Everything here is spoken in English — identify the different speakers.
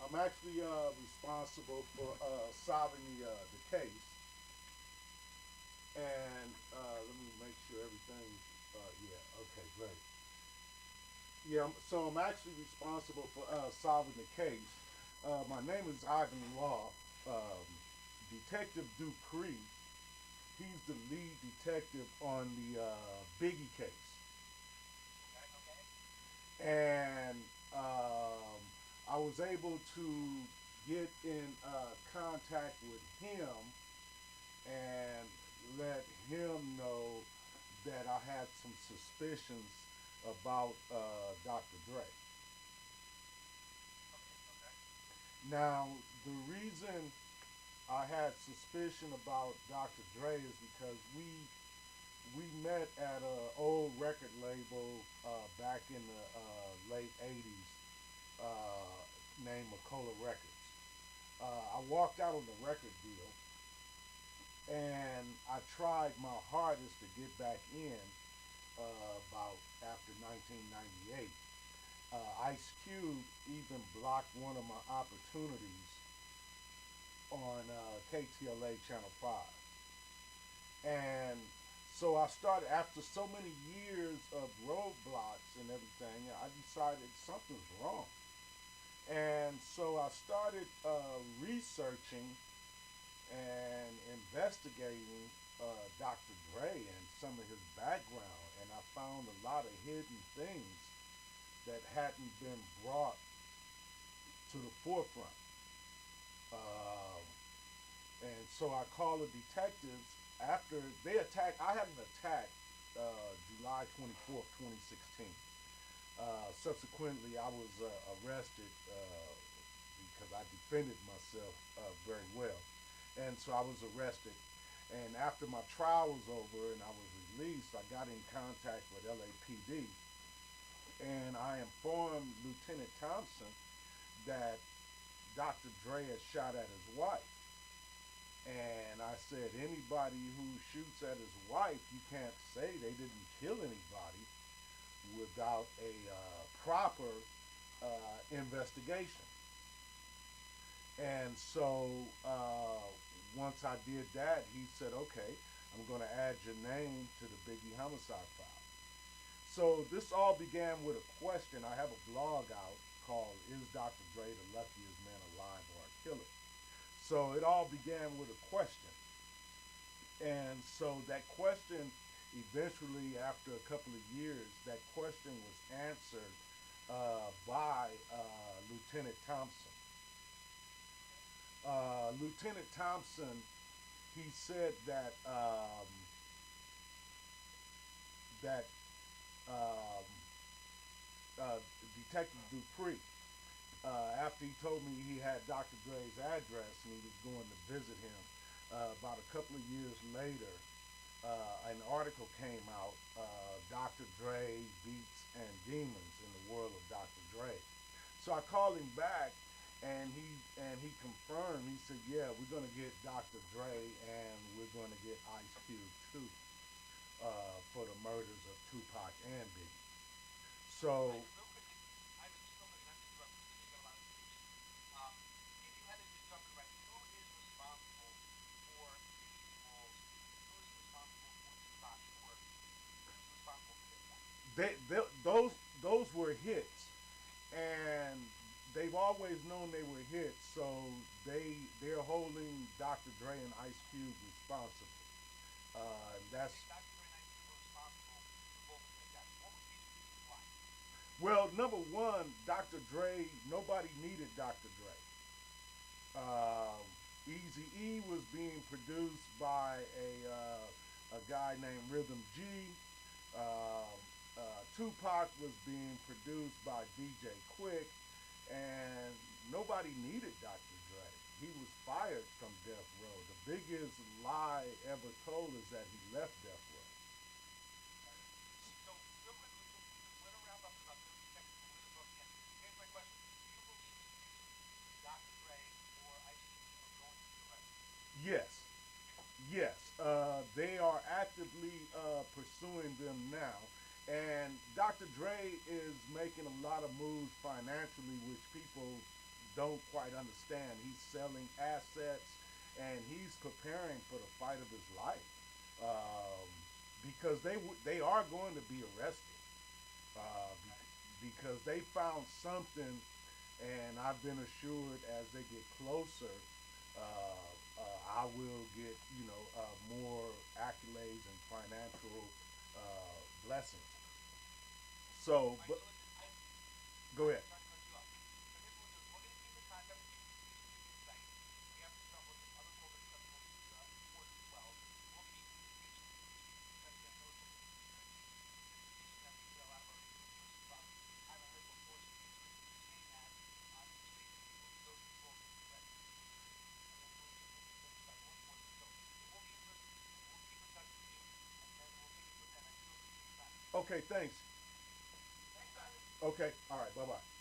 Speaker 1: I'm actually responsible for solving the case, and let me make sure everything's yeah, okay, great. Yeah, so I'm actually responsible for solving the case. My name is Ivan Law. Um, Detective Dupree, he's the lead detective on the Biggie case. And I was able to get in contact with him and let him know that I had some suspicions about Dr. Dre. Now, the reason I had suspicion about Dr. Dre is because we met at an old record label back in the late '80s, uh, named Macola Records. I walked out on the record deal, and I tried my hardest to get back in about after 1998. Ice Cube even blocked one of my opportunities on KTLA Channel 5. And so I started, after so many years of roadblocks and everything, I decided something's wrong. And so I started researching and investigating Dr. Dre and some of his background. And I found a lot of hidden things that hadn't been brought to the forefront. Uh, and so I called the detectives after they attacked. I had an attack July 24th, 2016. Subsequently, I was arrested because I defended myself very well. And so I was arrested. And after my trial was over and I was released, I got in contact with LAPD, and I informed Lieutenant Thompson that Dr. Dre had shot at his wife. And I said, anybody who shoots at his wife, you can't say they didn't kill anybody without a proper investigation. And so once I did that, he said, okay, I'm going to add your name to the Biggie homicide file. So this all began with a question. I have a blog out called Is Dr. Dre the Luckiest Man Alive or a Killer? So it all began with a question. And so that question, eventually, after a couple of years, that question was answered by Lieutenant Thompson. Lieutenant Thompson, he said that um, uh, Detective Dupree, after he told me he had Dr. Dre's address and he was going to visit him, about a couple of years later, an article came out, Dr. Dre, Beats, and Demons in the World of Dr. Dre. So I called him back, and he confirmed. He said, "Yeah, we're gonna get Dr. Dre, and we're gonna get Ice Cube too for the murders of Tupac and Biggie." So those were hits, and they've always known they were hits. So they're holding Dr. Dre and Ice Cube responsible. That's well, number one, Dr. Dre. Nobody needed Dr. Dre. Easy E was being produced by a guy named Rhythm G. Tupac was being produced by DJ Quick, and nobody needed Dr. Dre. He was fired from Death Row. The biggest lie ever told is that he left Death Row. Yes, yes. They are actively pursuing them now. And Dr. Dre is making a lot of moves financially, which people don't quite understand. He's selling assets, and he's preparing for the fight of his life, um, because they are going to be arrested, because they found something, and I've been assured as they get closer, I will get more accolades and financial blessings. So, but go ahead. Okay, thanks. Okay, all right, bye bye.